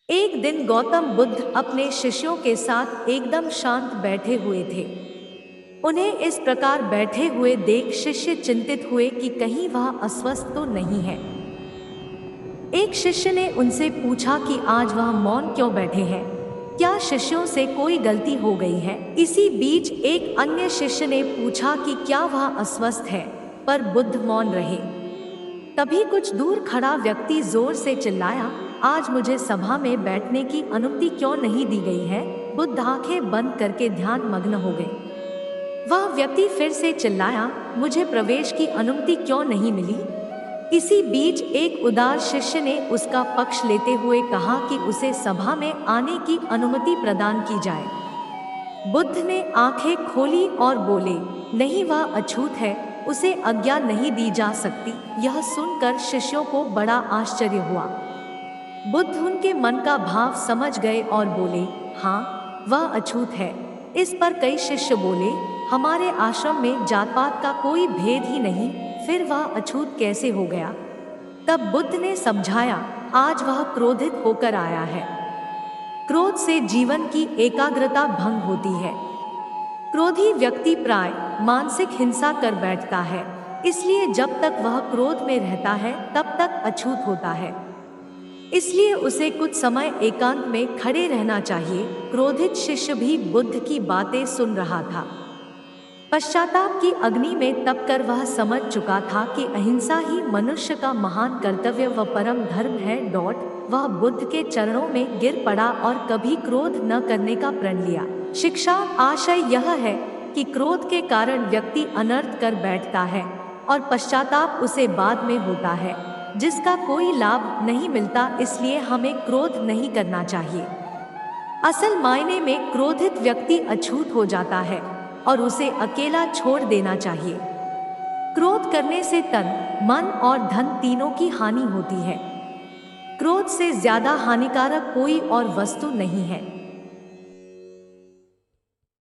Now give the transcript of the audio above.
एक दिन गौतम बुद्ध अपने शिष्यों के साथ एकदम शांत बैठे हुए थे। उन्हें इस प्रकार बैठे हुए देख शिष्य चिंतित हुए कि कहीं वह अस्वस्थ तो नहीं है। एक शिष्य ने उनसे पूछा कि आज वह मौन क्यों बैठे हैं? क्या शिष्यों से कोई गलती हो गई है? इसी बीच एक अन्य शिष्य ने पूछा कि क्या वह अस्वस्थ है? पर बुद्ध मौन रहे। तभी कुछ दूर खड़ा व्यक्ति जोर से चिल्लाया, आज मुझे सभा में बैठने की अनुमति क्यों नहीं दी गई है? बुद्ध आंखें बंद करके ध्यान मग्न हो गए। वह व्यक्ति फिर से चिल्लाया, मुझे प्रवेश की अनुमति क्यों नहीं मिली? इसी बीच एक उदार शिष्य ने उसका पक्ष लेते हुए कहा कि उसे सभा में आने की अनुमति प्रदान की जाए। बुद्ध ने आंखें खोली और बोले, नहीं, वह अछूत है, उसे आज्ञा नहीं दी जा सकती। यह सुनकर शिष्यों को बड़ा आश्चर्य हुआ। बुद्ध उनके मन का भाव समझ गए और बोले, हाँ, वह अछूत है। इस पर कई शिष्य बोले, हमारे आश्रम में जात पात का कोई भेद ही नहीं, फिर वह अछूत कैसे हो गया? तब बुद्ध ने समझाया, आज वह क्रोधित होकर आया है। क्रोध से जीवन की एकाग्रता भंग होती है। क्रोधी व्यक्ति प्राय मानसिक हिंसा कर बैठता है, इसलिए जब तक वह क्रोध में रहता है तब तक अछूत होता है। इसलिए उसे कुछ समय एकांत में खड़े रहना चाहिए। क्रोधित शिष्य भी बुद्ध की बातें सुन रहा था। पश्चाताप की अग्नि में तपकर वह समझ चुका था कि अहिंसा ही मनुष्य का महान कर्तव्य व परम धर्म है। वह बुद्ध के चरणों में गिर पड़ा और कभी क्रोध न करने का प्रण लिया। शिक्षा आशय यह है कि क्रोध के कारण व्यक्ति अनर्थ कर बैठता है और पश्चाताप उसे बाद में होता है, जिसका कोई लाभ नहीं मिलता। इसलिए हमें क्रोध नहीं करना चाहिए। असल मायने में क्रोधित व्यक्ति अछूत हो जाता है और उसे अकेला छोड़ देना चाहिए। क्रोध करने से तन, मन और धन तीनों की हानि होती है। क्रोध से ज्यादा हानिकारक कोई और वस्तु नहीं है।